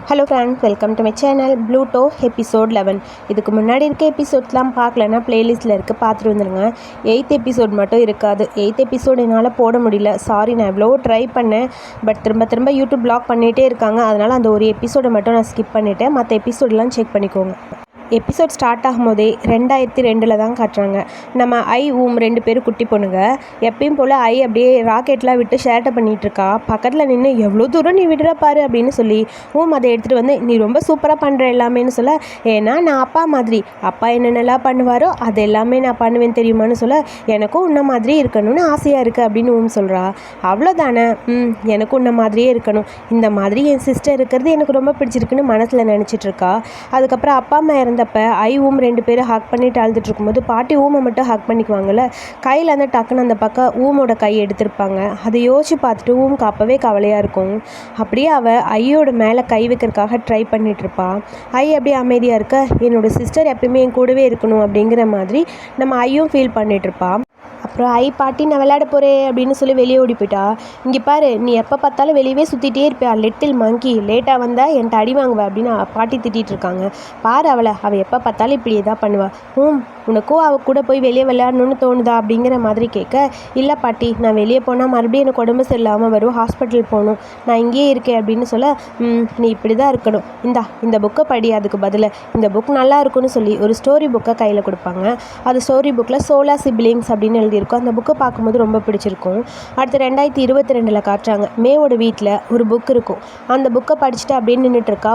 Hello friends, welcome to my channel Pluto episode 11. இதுக்கு முன்னாடி இருக்க எபிசோட்ஸ்லாம் பார்க்கலன்னா ப்ளேலிஸ்ட்டில் இருக்குது, பார்த்துட்டு வந்துடுங்க. 8th எபிசோட் மட்டும் இருக்காது. 8th எபிசோட் என்னால் போட முடியல, சாரி. நான் எவ்வளோ ட்ரை பண்ணேன், பட் திரும்ப யூடியூப் பிளாக் பண்ணிகிட்டே இருக்காங்க. அதனால் அந்த ஒரு எபிசோடை மட்டும் நான் ஸ்கிப் பண்ணிவிட்டேன். மற்ற எபிசோடெலாம் செக் பண்ணிக்கோங்க. எபிசோட் ஸ்டார்ட் ஆகும்போதே 2002 தான் காட்டுறாங்க. நம்ம ஊம் 2 பேரும் குட்டி பொண்ணுங்க. எப்பயும் போல் அப்படியே ராக்கெட்லாம் விட்டு ஷேட்டை பண்ணிகிட்ருக்கா. பக்கத்தில் நின்று எவ்வளோ தூரம் நீ விடுற பாரு அப்படின்னு சொல்லி அதை எடுத்துகிட்டு வந்து நீ ரொம்ப சூப்பராக பண்ணுற எல்லாமேன்னு சொல்ல, ஏன்னா நான் அப்பா மாதிரி, அப்பா என்னென்னலாம் பண்ணுவாரோ அது எல்லாமே நான் பண்ணுவேன் தெரியுமான்னு சொல்ல, எனக்கும் உன்ன மாதிரி இருக்கணும்னு ஆசையாக இருக்குது அப்படின்னு சொல்கிறா. அவ்வளோதானே, எனக்கும் உன்ன மாதிரியே இருக்கணும், இந்த மாதிரி என் சிஸ்டர் இருக்கிறது எனக்கு ரொம்ப பிடிச்சிருக்குன்னு மனசில் நினச்சிட்ருக்கா. அதுக்கப்புறம் அப்பா அம்மா இருந்தப்போ ஊம் 2 பேரும் ஹக் பண்ணிட்டு அழுதுட்டு இருக்கும்போது பாட்டி ஊமை மட்டும் ஹக் பண்ணிக்குவாங்கள்ல, கையில் அந்த டக்குன்னு அந்த பக்கம் ஊமோட கை எடுத்திருப்பாங்க. அதை யோசிச்சு பார்த்துட்டு ஊமுக்கு அப்போவே கவலையாக இருக்கும். அப்படியே அவள் ஐயோட மேலே கை வைக்கிறதுக்காக ட்ரை பண்ணிகிட்ருப்பா. அப்படியே அமைதியாக இருக்க, என்னோட சிஸ்டர் எப்பயுமே என் கூடவே இருக்கணும் அப்படிங்கிற மாதிரி நம்ம ஐயும் ஃபீல் பண்ணிகிட்ருப்பா. அப்புறம் பாட்டி நான் விளையாட போகிறேன் அப்படின்னு சொல்லி வெளியே ஓடி போயிட்டா. இங்கே பாரு, நீ எப்போ பார்த்தாலும் வெளியவே சுற்றிட்டே இருப்பியா, லிட்டில் மங்கி, லேட்டாக வந்தால் என்கிட்ட அடி வாங்குவேன் அப்படின்னு பாட்டி திட்டிகிட்டு இருக்காங்க. பாரு அவள் எப்போ பார்த்தாலும் இப்படி எதாவது பண்ணுவாள். உனக்கும் அவள் கூட போய் வெளியே விளையாடணும்னு தோணுதா அப்படிங்கிற மாதிரி கேட்க, இல்லை பாட்டி, நான் வெளியே போனால் மறுபடியும் எனக்கு உடம்பு சரியில்லாமல் வரும், ஹாஸ்பிட்டல் போகணும், நான் இங்கேயே இருக்கேன் அப்படின்னு சொல்ல, நீ இப்படி தான் இருக்கணும், இந்த புக்கை படி, அதுக்கு பதிலாக இந்த புக் நல்லா இருக்குன்னு சொல்லி ஒரு ஸ்டோரி புக்கை கையில் கொடுப்பாங்க. அது ஸ்டோரி புக்கில் சோலா சிப்லிங்ஸ் அப்படின்னு எழுதியிருக்கும். அந்த புக்கை பார்க்கும்போது ரொம்ப பிடிச்சிருக்கும். அடுத்து 2022 காட்டுறாங்க. மேவோட வீட்டில் ஒரு புக் இருக்கும். அந்த புக்கை படிச்சுட்டு அப்படியே நின்றுட்டுருக்கா.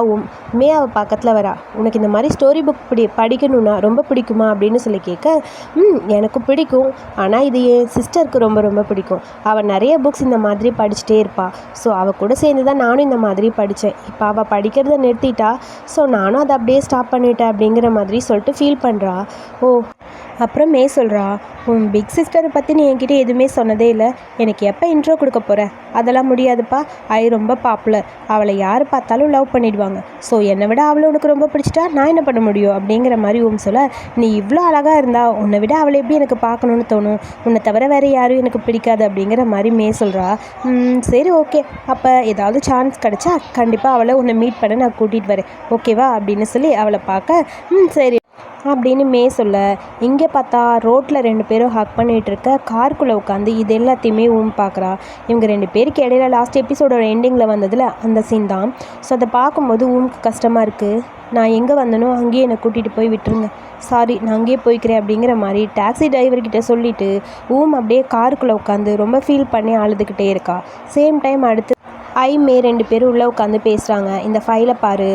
மே அவள் பக்கத்தில் வரா. உனக்கு இந்த மாதிரி ஸ்டோரி புக் படிக்கணும்னா ரொம்ப பிடிக்குமா அப்படின்னு சொல்லி கேட்க, எனக்கு பிடிக்கும், ஆனால் இது என் சிஸ்டருக்கு ரொம்ப பிடிக்கும், அவள் நிறைய புக்ஸ் இந்த மாதிரி படிச்சுட்டே இருப்பாள், ஸோ அவள் கூட சேர்ந்து தான் நானும் இந்த மாதிரி படித்தேன், இப்போ அவள் படிக்கிறத நிறுத்திட்டா, ஸோ நானும் அதை அப்படியே ஸ்டாப் பண்ணிட்டேன் அப்படிங்கிற மாதிரி சொல்லிட்டு ஃபீல் பண்ணுறா. அப்புறம் மே சொல்கிறா, உன் பிக் சிஸ்டரை பற்றி நீ என்கிட்ட எதுவுமே சொன்னதே இல்லை, எனக்கு எப்போ இன்ட்ரோ கொடுக்க போகிற, அதெல்லாம் முடியாதுப்பா, ரொம்ப பாப்புலர், அவளை யார் பார்த்தாலும் லவ் பண்ணிடுவாங்க, ஸோ என்னை விட அவளை உனக்கு ரொம்ப பிடிச்சிட்டா நான் என்ன பண்ண முடியும் அப்படிங்கிற மாதிரி சொல்ல, நீ இவ்வளோ அழகாக இருந்தா உன்னை விட அவளை எப்படி எனக்கு பார்க்கணுன்னு தோணும், உன்னை தவிர வேறு யாரும் எனக்கு பிடிக்காது அப்படிங்கிற மாதிரி மே சொல்கிறா. சரி, ஓகே, அப்போ ஏதாவது சான்ஸ் கிடச்சா கண்டிப்பாக அவளை உன்னை மீட் பண்ண நான் கூட்டிகிட்டு வரேன், ஓகேவா அப்படின்னு சொல்லி அவளை பார்க்க, சரி அப்படின்னு மே சொல்ல, இங்கே பார்த்தா ரோட்டில் 2 பேரும் ஹக் பண்ணிகிட்டு இருக்க, காருக்குள்ளே உட்காந்து இது எல்லாத்தையுமே பார்க்குறா. இவங்க 2 பேருக்கு இடையில லாஸ்ட் எபிசோடோட எண்டிங்கில் வந்ததில் அந்த சீன் தான். ஸோ அதை பார்க்கும்போது கஷ்டமாக இருக்குது. நான் எங்கே வந்தனோ அங்கேயே என்னை கூட்டிகிட்டு போய் விட்டுருங்க, சாரி, நான் அங்கேயே போய்க்கிறேன் அப்படிங்கிற மாதிரி டாக்ஸி டிரைவர்கிட்ட சொல்லிவிட்டு அப்படியே காருக்குள்ளே உட்காந்து ரொம்ப ஃபீல் பண்ணி அழுதுகிட்டே இருக்கா. சேம் டைம் அடுத்து மே 2 பேரும் உள்ளே உட்காந்து பேசுகிறாங்க. இந்த ஃபைலை பாரு,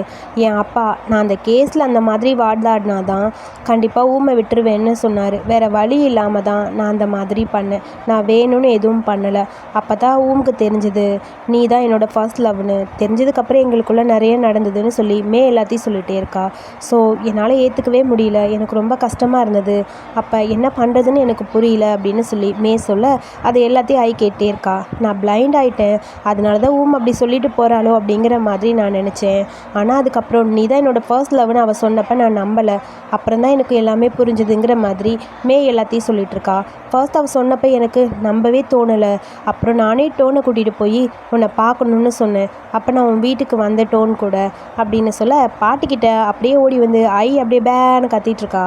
என் அப்பா நான் அந்த கேஸில் அந்த மாதிரி வாதாடினா தான் கண்டிப்பாக ஊமை விட்டுருவேன்னு சொன்னார், வேறு வழி இல்லாமல் தான் நான் அந்த மாதிரி பண்ணேன், நான் வேணும்னு எதுவும் பண்ணலை, அப்போ தான் ஊமுக்கு தெரிஞ்சது நீ தான் என்னோடய ஃபர்ஸ்ட் லவ்னு, தெரிஞ்சதுக்கப்புறம் எங்களுக்குள்ளே நிறைய நடந்ததுன்னு சொல்லி மே எல்லாத்தையும் சொல்லிகிட்டே இருக்கா. ஸோ என்னால் ஏற்றுக்கவே முடியல, எனக்கு ரொம்ப கஷ்டமாக இருந்தது, அப்போ என்ன பண்ணுறதுன்னு எனக்கு புரியல அப்படின்னு சொல்லி மே சொல்ல, அதை எல்லாத்தையும் கேட்டே இருக்கா. நான் பிளைண்ட் ஆகிட்டேன், அதனால தான் அப்படி சொல்லிட்டு போகிறாளோ அப்படிங்கிற மாதிரி நான் நினச்சேன், ஆனால் அதுக்கப்புறம் நீ தான் என்னோடய ஃபர்ஸ்ட் லவ்னு அவள் சொன்னப்போ நான் நம்பலை, அப்புறம் தான் எனக்கு எல்லாமே புரிஞ்சுதுங்கிற மாதிரி மே எல்லாத்தையும் சொல்லிகிட்ருக்கா. ஃபர்ஸ்ட் அவள் சொன்னப்போ எனக்கு நம்பவே தோணலை, அப்புறம் நானே டோனை கூட்டிகிட்டு போய் உன்னை பார்க்கணுன்னு சொன்னேன், அப்போ நான் உன் வீட்டுக்கு வந்த டோன் கூட அப்படின்னு சொல்ல, பாட்டிக்கிட்ட அப்படியே ஓடி வந்து அப்படியே பேன்னு கத்திகிட்ருக்கா.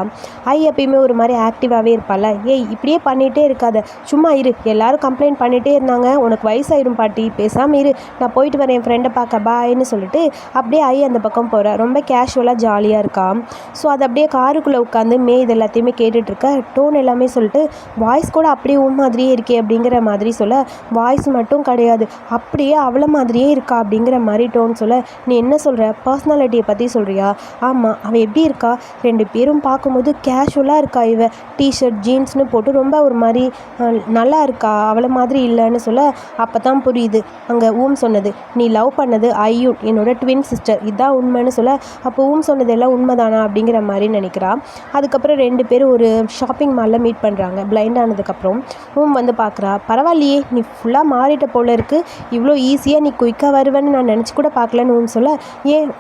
எப்பயுமே ஒரு மாதிரி ஆக்டிவாகவே இருப்பாள். இப்படியே பண்ணிகிட்டே இருக்காத, சும்மா இரு, எல்லோரும் கம்ப்ளைண்ட் பண்ணிகிட்டே இருந்தாங்க, உனக்கு வயசாயிடும் பாட்டி, பேசாமல் இரு, நான் போயிட்டு வரேன் என் ஃப்ரெண்டை பார்க்க பாய்ன்னு சொல்லிட்டு அப்படியே அந்த பக்கம் போகிறா. ரொம்ப கேஷுவலாக ஜாலியாக இருக்கா. ஸோ அது அப்படியே காருக்குள்ளே உட்காந்து மே இது எல்லாத்தையுமே கேட்டுட்ருக்க, டோன் எல்லாமே சொல்லிட்டு வாய்ஸ் கூட அப்படியே மாதிரியே இருக்கே அப்படிங்கிற மாதிரி சொல்ல, வாய்ஸ் மட்டும் கிடையாது, அப்படியே அவளை மாதிரியே இருக்கா அப்படிங்கிற மாதிரி டோன் சொல்ல, நீ என்ன சொல்கிற, பர்சனாலிட்டியை பற்றி சொல்கிறியா? ஆமாம், அவள் எப்படி இருக்கா, 2 பேரும் பார்க்கும்போது கேஷுவலாக இருக்கா, இவ டிஷர்ட் ஜீன்ஸ்னு போட்டு ரொம்ப ஒரு மாதிரி நல்லா இருக்கா, அவளை மாதிரி இல்லைன்னு சொல்ல, அப்போ தான் புரியுது அங்கே சொன்னது, நீ லவ் பண்ணது என்னோட ட்வின் சிஸ்டர், இதுதான் உண்மைன்னு சொல்ல, அப்போ சொன்னது எல்லாம் உண்மைதானா அப்படிங்கிற மாதிரி நினைக்கிறா. அதுக்கப்புறம் 2 பேரும் ஒரு ஷாப்பிங் மாலில் மீட் பண்ணுறாங்க. பிளைண்ட் ஆனதுக்கப்புறம் வந்து பார்க்குறா, பரவாயில்லையே நீ ஃபுல்லாக மாறிட்ட போல இருக்குது, இவ்வளோ ஈஸியாக நீ குயிக்காக வருவேன்னு நான் நினச்சி கூட பார்க்கலன்னு சொல்ல,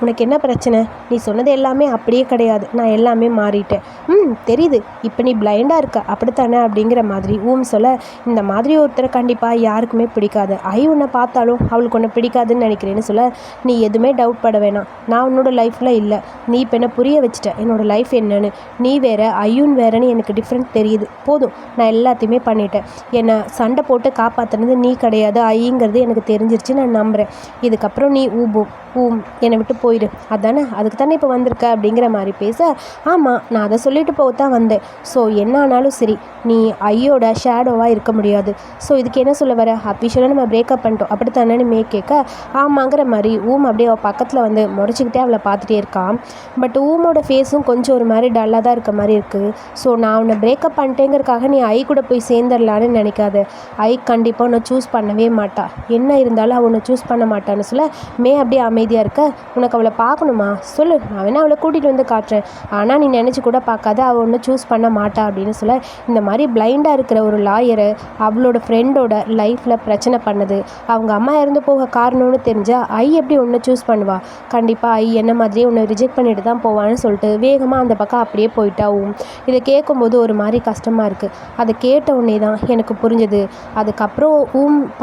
உனக்கு என்ன பிரச்சனை, நீ சொன்னது எல்லாமே அப்படியே கிடையாது, நான் எல்லாமே மாறிட்டேன், தெரியுது, இப்போ நீ பிளைண்டாக இருக்க அப்படித்தானே அப்படிங்கிற மாதிரி சொல்ல, இந்த மாதிரி ஒருத்தரை கண்டிப்பாக யாருக்குமே பிடிக்காது, உன்னை பார்த்தாலும் அவளுக்கு அவங்களுக்கு ஒன்று பிடிக்காதுன்னு நினைக்கிறேன்னு சொல்ல, நீ எதுவுமே டவுட் பட வேணாம், நான் உன்னோட லைஃப்பில் இல்லை. நீ இப்போ என்ன புரிய வச்சுட்ட என்னோடய லைஃப் என்னன்னு. நீ வேறு ஐயூன் வேறேன்னு எனக்கு டிஃப்ரெண்ட் தெரியுது. போதும், நான் எல்லாத்தையுமே பண்ணிட்டேன். என்னை சண்டை போட்டு காப்பாற்றுனது நீ கிடையாது, ஐங்கிறது எனக்கு தெரிஞ்சிருச்சு, நான் நம்புகிறேன். இதுக்கப்புறம் நீ என்னை விட்டு போயிடு, அதானே, அதுக்கு தானே இப்போ வந்திருக்க அப்படிங்கிற மாதிரி பேச, ஆமாம் நான் அதை சொல்லிட்டு போக தான் வந்தேன். ஸோ என்ன ஆனாலும் சரி, நீ ஐயோட ஷேடோவாக இருக்க முடியாது. ஸோ இதுக்கு என்ன சொல்ல வர, அஃபிஷியலாக நம்ம பிரேக்கப் பண்ணிட்டோம் அப்படி தானேன்னு கேட்க, ஆமாங்கிற மாதிரி அப்படியே அவள் பக்கத்தில் வந்து முறைச்சிக்கிட்டே அவளை பார்த்துட்டே இருக்கான். பட் ஊமோட ஃபேஸும் கொஞ்சம் ஒரு மாதிரி டல்லாக தான் இருக்க மாதிரி இருக்குது. ஸோ நான் உன்னை பிரேக்கப் பண்ணிட்டேங்கிறதுக்காக நீ ஐ கூட போய் சேர்ந்துடலான்னு நினைக்காத. ஐ கண்டிப்பாக உன்னை சூஸ் பண்ணவே மாட்டா. என்ன இருந்தாலும் அவள் உன்னை சூஸ் பண்ண மாட்டான்னு சொல்ல, அப்படியே அமைதியாக இருக்க, உனக்கு அவளை பார்க்கணுமா சொல்லு, நான் வேணா அவளை கூட்டிகிட்டு வந்து காட்டுறேன். ஆனால் நீ நினச்சி கூட பார்க்காத, அவள் ஒன்றும் சூஸ் பண்ண மாட்டா அப்படின்னு சொல்ல, இந்த மாதிரி பிளைண்டாக இருக்கிற ஒரு லாயரை அவளோட ஃப்ரெண்டோட லைஃப்பில் பிரச்சனை பண்ணுது, அவங்க அம்மா இறந்து போக காரணம்னு தெரிஞ்சால் ஐ எப்படி ஒன்று சூஸ் பண்ணுவா? கண்டிப்பாக ஐ என்ன மாதிரியே ஒன்று ரிஜெக்ட் பண்ணிட்டு தான் போவான்னு சொல்லிட்டு வேகமாக அந்த பக்கம் அப்படியே போயிட்டாவும். இதை கேட்கும்போது ஒரு மாதிரி கஷ்டமாக இருக்குது. அதை கேட்ட உடனே தான் எனக்கு புரிஞ்சது. அதுக்கப்புறம்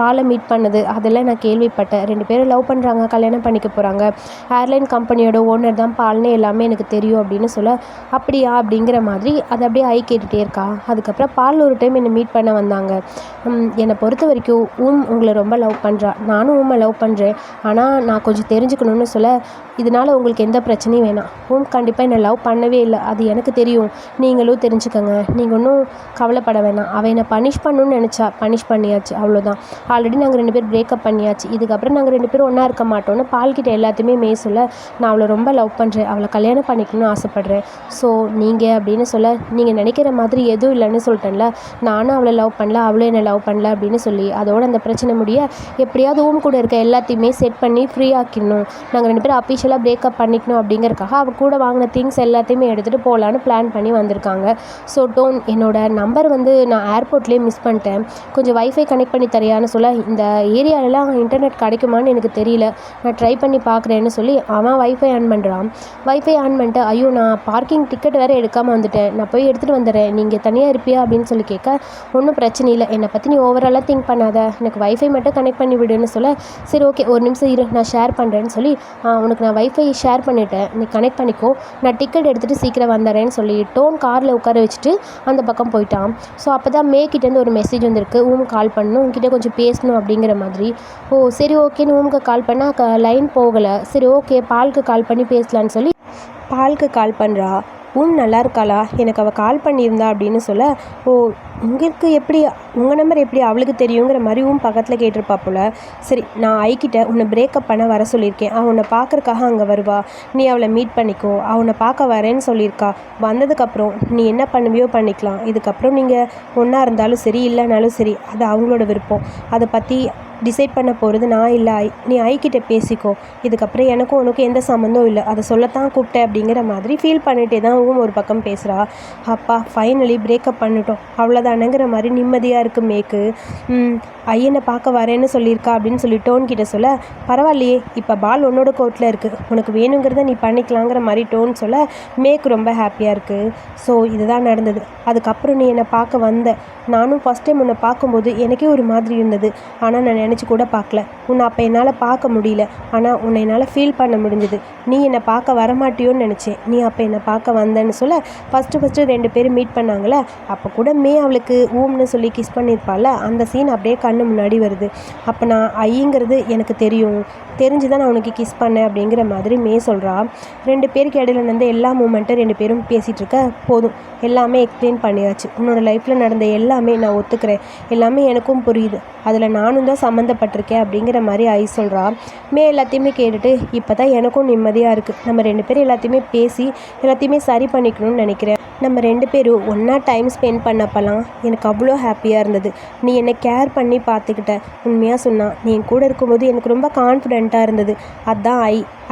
பாலை மீட் பண்ணது அதெல்லாம் நான் கேள்விப்பட்டேன். 2 பேரும் லவ் பண்ணுறாங்க, கல்யாணம் பண்ணிக்க போகிறாங்க, ஏர்லைன் கம்பெனியோட ஓனர் தான் பால்னு எல்லாமே எனக்கு தெரியும் அப்படின்னு சொல்ல, அப்படியா அப்படிங்கிற மாதிரி அதை அப்படியே ஐ கேட்டுகிட்டே இருக்கா. அதுக்கப்புறம் பால் ஒரு டைம் என்னை மீட் பண்ண வந்தாங்க. என்னை பொறுத்த வரைக்கும் உங்களை ரொம்ப லவ் பண்ணுறா, நானும் லவ் பண்ணுறேன். ஆனால் நான் கொஞ்சம் தெரிஞ்சுக்கணும்னு சொல்ல, இதனால் உங்களுக்கு எந்த பிரச்சனையும் வேணாம். கண்டிப்பாக என்னை லவ் பண்ணவே இல்லை, அது எனக்கு தெரியும், நீங்களும் தெரிஞ்சுக்கங்க, நீங்கள் ஒன்றும் கவலைப்பட வேணாம். அவள் என்னை பனிஷ் பண்ணணும்னு நினச்சா, பனிஷ் பண்ணியாச்சு, அவ்வளோதான். ஆல்ரெடி நாங்கள் 2 பேர் பிரேக்கப் பண்ணியாச்சு, இதுக்கப்புறம் நாங்கள் 2 பேரும் ஒன்றா இருக்க மாட்டோம்னு பால்கிட்ட எல்லாத்தையுமே சொல்ல, நான் அவளை ரொம்ப லவ் பண்ணுறேன், அவளை கல்யாணம் பண்ணிக்கணும்னு ஆசைப்பட்றேன். ஸோ நீங்கள் அப்படின்னு சொல்ல, நீங்கள் நினைக்கிற மாதிரி எதுவும் இல்லைன்னு சொல்லிட்டேன்ல, நானும் அவளை லவ் பண்ணல, அவளும் என்னை லவ் பண்ணல அப்படின்னு சொல்லி அதோட அந்த பிரச்சனை முடிய, எப்படியாவது கூட இருக்க எல்லாத்தையுமே செட் பண்ணி ஃப்ரீ ஆக்கிடணும், நாங்கள் 2 பேரும் அஃபிஷியலாக பிரேக்கப் பண்ணிக்கணும் அப்படிங்கிறக்காக அவள் கூட வாங்கின திங்ஸ் எல்லாத்தையுமே எடுத்துகிட்டு போகலான்னு பிளான் பண்ணி வந்திருக்காங்க. ஸோ டோன், என்னோட நம்பர் வந்து நான் ஏர்போர்ட்லேயே மிஸ் பண்ணிட்டேன், கொஞ்சம் வைஃபை கனெக்ட் பண்ணி தரியான்னு சொல்ல, இந்த ஏரியாலலாம் இன்டர்நெட் கிடைக்குமான்னு எனக்கு தெரியல, நான் ட்ரை பண்ணி பார்க்குறேன்னு சொல்லி அவன் வைஃபை ஆன் பண்ணுறான். வைஃபை ஆன் பண்ணிட்டு, ஐயோ நான் பார்க்கிங் டிக்கெட் வேறு எடுக்காமல் வந்துட்டேன், நான் போய் எடுத்துகிட்டு வந்துடுறேன், நீங்கள் தனியாக இருப்பியா அப்படின்னு சொல்லி கேட்க, ஒன்றும் பிரச்சனை இல்லை, என்னை பற்றி நீ ஓவராலாக திங்க் பண்ணாத, எனக்கு வைஃபை மட்டும் கனெக்ட் பண்ணி விடுன்னு சொல்ல, சரி ஓகே ஒரு நிமிஷம் இரு நான் ஷேர் பண்ணுறேன்னு சொல்லி, உனக்கு நான் வைஃபை ஷேர் பண்ணிவிட்டேன், நீ கனெக்ட் பண்ணிக்கோ, நான் டிக்கெட் எடுத்துகிட்டு சீக்கிரம் வந்துடுறேன்னு சொல்லி டோன் காரில் உட்கார வச்சுட்டு அந்த பக்கம் போயிட்டான். ஸோ அப்போ தான் கிட்டேருந்து ஒரு மெசேஜ் வந்திருக்கு, கால் பண்ணணும், உங்ககிட்ட கொஞ்சம் பேசணும் அப்படிங்கிற மாதிரி. ஓ சரி ஓகேன்னு கால் பண்ணால் லைன் போகலை, சரி ஓகே பாலுக்கு கால் பண்ணி பேசலான்னு சொல்லி பாலுக்கு கால் பண்ணுறா. நல்லா இருக்காளா, எனக்கு அவள் கால் பண்ணியிருந்தா அப்படின்னு சொல்ல, ஓ உங்களுக்கு எப்படி உங்கள் நம்பர் எப்படி அவளுக்கு தெரியுங்கிற மாதிரி பக்கத்தில் கேட்டிருப்பா போல். சரி நான் ஐக்கிட்ட உன்னை பிரேக்கப் பண்ண வர சொல்லியிருக்கேன், அவள் உன்னை பார்க்குறக்காக அங்கே வருவா, நீ அவளை மீட் பண்ணிக்கோ, அவனை பார்க்க வரேன்னு சொல்லியிருக்கா, வந்ததுக்கப்புறம் நீ என்ன பண்ணுவியோ பண்ணிக்கலாம், இதுக்கப்புறம் நீங்கள் ஒன்றா இருந்தாலும் சரி இல்லைனாலும் சரி அது அவங்களோட விருப்பம், அதை பற்றி டிசைட் பண்ண போகிறது நான் இல்லை, நீ ஐக்கிட்ட பேசிக்கோ, இதுக்கப்புறம் எனக்கும் உனக்கும் எந்த சம்மந்தம் இல்லை, அதை சொல்லத்தான் கூப்பிட்டேன் அப்படிங்கிற மாதிரி ஃபீல் பண்ணிகிட்டே தான் ஒரு பக்கம் பேசுகிறா. அப்பா ஃபைனலி பிரேக்கப் பண்ணிட்டோம் அவ்வளோதானங்கிற மாதிரி நிம்மதியாக இருக்குது மேக்கு. ஐயனை பார்க்க வரேன்னு சொல்லியிருக்கா அப்படின்னு சொல்லி டோன்கிட்ட சொல்ல, பரவாயில்லையே இப்போ பால் உன்னோட கோர்ட்டில் இருக்குது, உனக்கு வேணுங்கிறத நீ பண்ணிக்கலாங்கிற மாதிரி டோன் சொல்ல மேக்கு ரொம்ப ஹாப்பியாக இருக்குது. ஸோ இதுதான் நடந்தது. அதுக்கப்புறம் நீ என்னை பார்க்க வந்த, நானும் ஃபஸ்ட் டைம் உன்னை பார்க்கும்போது எனக்கே ஒரு மாதிரி இருந்தது, ஆனால் நான் நினச்சி கூட பார்க்கல, உன்னை அப்போ என்னால் பார்க்க முடியல, ஆனால் உன்னை என்னால் ஃபீல் பண்ண முடிஞ்சது, நீ என்னை பார்க்க வரமாட்டியோன்னு நினச்சேன், நீ அப்போ என்னை பார்க்க வந்தேன்னு சொல்ல, ஃபஸ்ட்டு 2 பேரும் மீட் பண்ணாங்களே அப்போ கூட அவளுக்கு ஊம்னு சொல்லி கிஸ் பண்ணியிருப்பாள், அந்த சீன் அப்படியே கண்ணு முன்னாடி வருது. அப்போ நான் ஐங்கிறது எனக்கு தெரிஞ்சு தான் நான் உனக்கு கிஸ் பண்ணேன் அப்படிங்கிற மாதிரி சொல்கிறா. 2 பேருக்கு இடையில நடந்த எல்லா மூமெண்ட்டும் 2 பேரும் பேசிகிட்டு இருக்க, போதும் எல்லாமே எக்ஸ்பிளைன் பண்ணியாச்சு, உன்னோட லைஃப்பில் நடந்த எல்லாமே நான் ஒத்துக்கிறேன், எல்லாமே எனக்கும் புரியுது, அதில் நானும் தான் சம்மந்தப்பட்டிருக்கேன் அப்படிங்கிற மாதிரி ஐ சொல்கிறா. எல்லாத்தையுமே கேட்டுட்டு இப்போ தான் எனக்கும் நிம்மதியாக இருக்குது, நம்ம 2 பேரும் எல்லாத்தையுமே பேசி எல்லாத்தையுமே சரி பண்ணிக்கணும்னு நினைக்கிறேன், நம்ம 2 பேரும் ஒன்றா டைம் ஸ்பெண்ட் பண்ணப்பலாம் எனக்கு அவ்வளோ ஹாப்பியாக இருந்தது, நீ என்னை கேர் பண்ணி பார்த்துக்கிட்ட, உண்மையாக சொன்னால் நீ என் கூட இருக்கும்போது எனக்கு ரொம்ப கான்ஃபிடென்ட்டாக இருந்தது, அதுதான்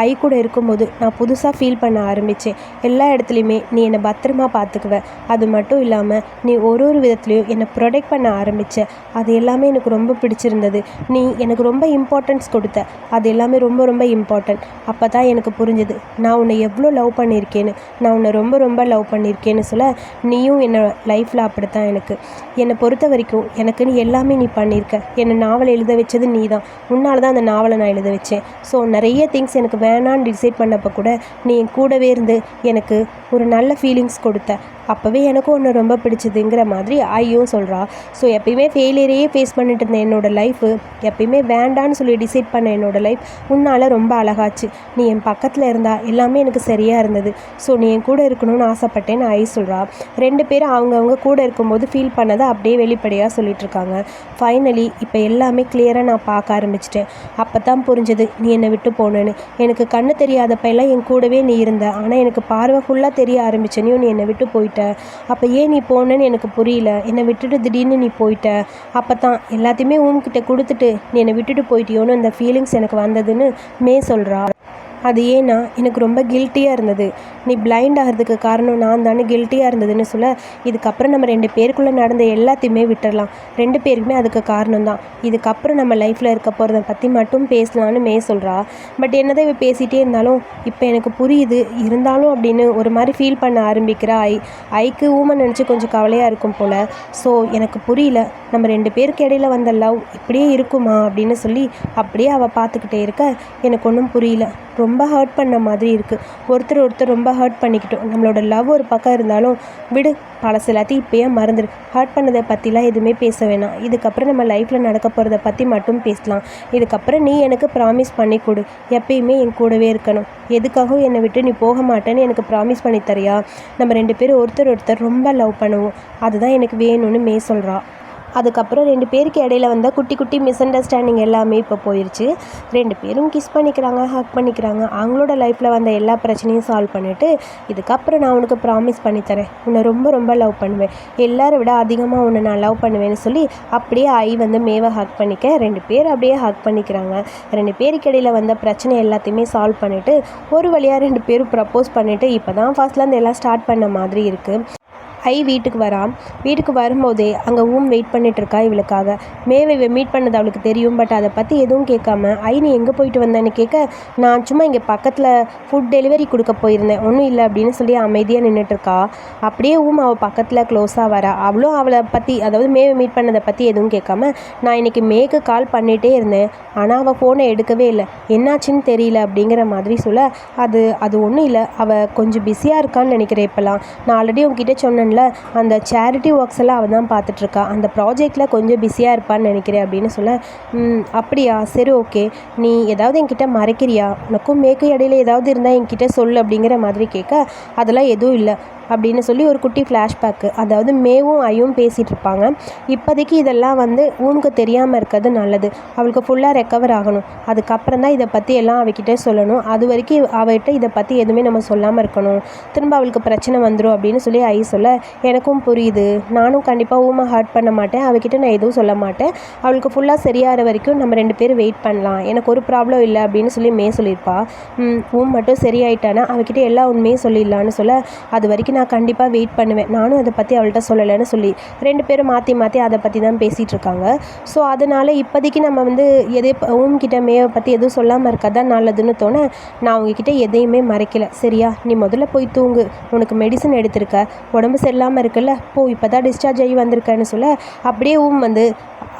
ஐ கூட இருக்கும்போது நான் புதுசாக ஃபீல் பண்ண ஆரம்பித்தேன், எல்லா இடத்துலையுமே நீ என்னை பத்திரமா பார்த்துக்குவ, அது மட்டும் இல்லாமல் நீ ஒரு விதத்துலையும் என்னை ப்ரொடெக்ட் பண்ண ஆரம்பித்த, அது எல்லாமே எனக்கு ரொம்ப பிடிச்சிருந்தது, நீ எனக்கு ரொம்ப இம்பார்ட்டன்ஸ் கொடுத்த, அது எல்லாமே ரொம்ப ரொம்ப இம்பார்ட்டன்ட். அப்போ தான் எனக்கு புரிஞ்சுது நான் உன்னை எவ்வளோ லவ் பண்ணியிருக்கேன்னு, நான் உன்னை ரொம்ப ரொம்ப லவ் பண்ணியிருக்கேன். இருக்கேன்னு சொல்ல, நீயும் என்னை லைஃப்பில் அப்படித்தான் எனக்கு. என்னை பொறுத்த வரைக்கும் எனக்குன்னு எல்லாமே நீ பண்ணியிருக்க. என்னை நாவல் எழுத வச்சது நீ தான். உன்னால் தான் அந்த நாவலை நான் எழுத வச்சேன். ஸோ நிறைய திங்ஸ் எனக்கு வேணான்னு டிசைட் பண்ணப்போ கூட நீ என் கூடவே இருந்து எனக்கு ஒரு நல்ல ஃபீலிங்ஸ் கொடுத்த. அப்போவே எனக்கும் ஒன்று ரொம்ப பிடிச்சதுங்கிற மாதிரி ஐயும் சொல்கிறா. ஸோ எப்பயுமே ஃபெயிலியரையே ஃபேஸ் பண்ணிட்டு இருந்த என்னோடய லைஃபு, எப்பயுமே வேண்டான்னு சொல்லி டிசைட் பண்ண என்னோடய லைஃப் உன்னால் ரொம்ப அழகாச்சு. நீ என் பக்கத்தில் இருந்தால் எல்லாமே எனக்கு சரியாக இருந்தது. ஸோ நீ என் கூட இருக்கணும்னு ஆசைப்பட்டேன்னு ஐ சொல்கிறா. 2 பேரும் அவங்கவுங்க கூட இருக்கும்போது ஃபீல் பண்ணதை அப்படியே வெளிப்படையாக சொல்லிட்டு இருக்காங்க. ஃபைனலி இப்போ எல்லாமே கிளியராக நான் பார்க்க ஆரம்பிச்சிட்டேன். அப்போ தான் புரிஞ்சது நீ என்னை விட்டு போனேன்னு. எனக்கு கண்ணு தெரியாதப்ப எல்லாம் என் கூடவே நீ இருந்த. ஆனால் எனக்கு பார்வை ஃபுல்லாக தெரிய ஆரம்பிச்சனையும் நீ என்னை விட்டு போயிட்ட. அப்போ ஏன் நீ போனேன்னு எனக்கு புரியல. என்னை விட்டுட்டு திடீர்னு நீ போயிட்ட. அப்போ தான் எல்லாத்தையுமே உன்கிட்ட கொடுத்துட்டு நீ என்னை விட்டுட்டு போயிட்டியோன்னு அந்த ஃபீலிங்ஸ் எனக்கு வந்ததுன்னு மே சொல்கிறா. அது ஏன்னா எனக்கு ரொம்ப கில்ட்டியாக இருந்தது. நீ பிளைண்ட் ஆகிறதுக்கு காரணம் நான் தானே கில்ட்டியாக இருந்ததுன்னு சொல்ல, இதுக்கப்புறம் நம்ம 2 பேருக்குள்ளே நடந்த எல்லாத்தையுமே விட்டுடலாம். 2 பேருக்குமே அதுக்கு காரணம் தான். இதுக்கப்புறம் நம்ம லைஃப்பில் இருக்க போகிறத பற்றி மட்டும் பேசலான்னு மே சொல்கிறா. பட் என்னதான் இவ பேசிகிட்டே இருந்தாலும் இப்போ எனக்கு புரியுது இருந்தாலும் அப்படின்னு ஒரு மாதிரி ஃபீல் பண்ண ஆரம்பிக்கிறா ஐக்கு ஊமை நினச்சி கொஞ்சம் கவலையாக இருக்கும் போல். ஸோ எனக்கு புரியல, நம்ம 2 பேருக்கு இடையில வந்த லவ் இப்படியே இருக்குமா அப்படின்னு சொல்லி அப்படியே அவள் பார்த்துக்கிட்டே இருக்க எனக்கு ஒன்றும் புரியல. ரொம்ப ஹர்ட் பண்ண மாதிரி இருக்குது. ஒருத்தர் ரொம்ப ஹர்ட் பண்ணிக்கிட்டோம். நம்மளோட லவ் ஒரு பக்கம் இருந்தாலும் விடு, பழசு எல்லாத்தையும் இப்போயே மறந்துடு. ஹர்ட் பண்ணதை பற்றிலாம் எதுவுமே பேச வேணாம். இதுக்கப்புறம் நம்ம லைஃப்பில் நடக்க போகிறத பற்றி மட்டும் பேசலாம். இதுக்கப்புறம் நீ எனக்கு ப்ராமிஸ் பண்ணி கொடு, எப்பயுமே என் கூடவே இருக்கணும். எதுக்காகவும் என்னை விட்டு நீ போக மாட்டேன்னு எனக்கு ப்ராமிஸ் பண்ணி தரியா? நம்ம 2 பேரும் ஒருத்தர் ரொம்ப லவ் பண்ணுவோம். அதுதான் எனக்கு வேணும்னு மே சொல்கிறா. அதுக்கப்புறம் 2 பேருக்கு இடையில வந்த குட்டி குட்டி மிஸ் அண்டர்ஸ்டாண்டிங் எல்லாமே இப்போ போயிடுச்சு. 2 பேரும் கிஸ் பண்ணிக்கிறாங்க, ஹக் பண்ணிக்கிறாங்க. அவங்களோட லைஃப்பில் வந்த எல்லா பிரச்சனையும் சால்வ் பண்ணிவிட்டு, இதுக்கப்புறம் நான் உனக்கு ப்ராமிஸ் பண்ணித்தரேன், உன்னை ரொம்ப ரொம்ப லவ் பண்ணுவேன், எல்லாரை விட அதிகமாக உன்னை நான் லவ் பண்ணுவேன்னு சொல்லி அப்படியே ஐ மேவை ஹக் பண்ணிக்க 2 பேர் அப்படியே ஹக் பண்ணிக்கிறாங்க. 2 பேருக்கு இடையில வந்த பிரச்சனை எல்லாத்தையுமே சால்வ் பண்ணிவிட்டு ஒரு வழியாக 2 பேரும் ப்ரப்போஸ் பண்ணிவிட்டு இப்போ தான் ஃபர்ஸ்ட்லேருந்து எல்லாம் ஸ்டார்ட் பண்ண மாதிரி இருக்குது. ஐ வீட்டுக்கு வரான். வீட்டுக்கு வரும்போதே அங்கே வெயிட் பண்ணிகிட்ருக்கா இவளுக்காக. மேவை மீட் பண்ணது அவளுக்கு தெரியும். பட் அதை பற்றி எதுவும் கேட்காம நீ எங்கே போயிட்டு வந்தேன்னு கேட்க, நான் சும்மா இங்கே பக்கத்தில் ஃபுட் டெலிவரி கொடுக்க போயிருந்தேன், ஒன்றும் இல்லை அப்படின்னு சொல்லி அமைதியாக நின்றுட்டுருக்கா. அப்படியே அவள் பக்கத்தில் க்ளோஸாக வரா. அவளும் அவளை பற்றி, அதாவது மேவை மீட் பண்ணதை பற்றி எதுவும் கேட்காம, நான் இன்றைக்கி மேக்கு கால் பண்ணிகிட்டே இருந்தேன், ஆனால் அவள் ஃபோனை எடுக்கவே இல்லை, என்னாச்சுன்னு தெரியல அப்படிங்கிற மாதிரி சொல்ல, அது ஒன்றும் இல்லை, அவள் கொஞ்சம் பிஸியாக இருக்கான்னு நினைக்கிறேன். இப்போலாம் நான் ஆல்ரெடி உங்ககிட்ட சொன்னேன், அந்த சேரிட்டி ஒர்க்ஸ் எல்லாம் அவள் தான் பார்த்துட்ருக்கா, அந்த ப்ராஜெக்டில் கொஞ்சம் பிஸியாக இருப்பான்னு நினைக்கிறேன் அப்படின்னு சொல்ல, அப்படியா, சரி ஓகே, நீ ஏதாவது என்கிட்ட மறைக்கிறியா, உனக்கும் மேற்கு இடையில ஏதாவது இருந்தால் என்கிட்ட சொல்லு அப்படிங்கிற மாதிரி கேட்க, அதெல்லாம் எதுவும் இல்லை அப்படின்னு சொல்லி ஒரு குட்டி ஃப்ளாஷ்பேக்கு, அதாவது மேவும் ஐயும் பேசிகிட்டு இருப்பாங்க. இப்போதைக்கு இதெல்லாம் ஊனுக்கு தெரியாமல் இருக்கிறது நல்லது. அவளுக்கு ஃபுல்லாக ரெக்கவர் ஆகணும். அதுக்கப்புறம் தான் இதை பற்றி எல்லாம் அவகிட்ட சொல்லணும். அது வரைக்கும் அவகிட்ட இதை பற்றி எதுவுமே நம்ம சொல்லாமல் இருக்கணும். திரும்ப அவளுக்கு பிரச்சனை வந்துடும் அப்படின்னு சொல்லி ஐ சொல்ல, எனக்கும் புரியுது, நானும் கண்டிப்பாக ஊமை ஹர்ட் பண்ண மாட்டேன், அவகிட்ட நான் எதுவும் சொல்ல மாட்டேன், அவளுக்கு ஃபுல்லாக சரியாகிற வரைக்கும் நம்ம 2 பேரும் வெயிட் பண்ணலாம், எனக்கு ஒரு ப்ராப்ளம் இல்லை அப்படின்னு சொல்லி மே சொல்லியிருப்பா. மட்டும் சரியாயிட்டானா அவகிட்ட எல்லா உண்மையும் சொல்லிடலான்னு சொல்ல, அது வரைக்கும் நான் கண்டிப்பாக வெயிட் பண்ணுவேன், நானும் அதை பற்றி அவள்கிட்ட சொல்லலைன்னு சொல்லி 2 பேரும் மாற்றி அதை பற்றி தான் பேசிகிட்டு இருக்காங்க. ஸோ அதனால் இப்போதைக்கு நம்ம கிட்ட மேவை பற்றி எதுவும் சொல்லாமல் இருக்கதான் நல்லதுன்னு தோண, நான் உங்ககிட்ட எதையுமே மறைக்கல, சரியா? நீ முதல்ல போய் தூங்கு, உனக்கு மெடிசன் எடுத்திருக்க, உடம்பு சரியில்லாமல் இருக்குல்ல, இப்போ தான் டிஸ்சார்ஜ் ஆகி வந்திருக்கேன்னு சொல்ல, அப்படியே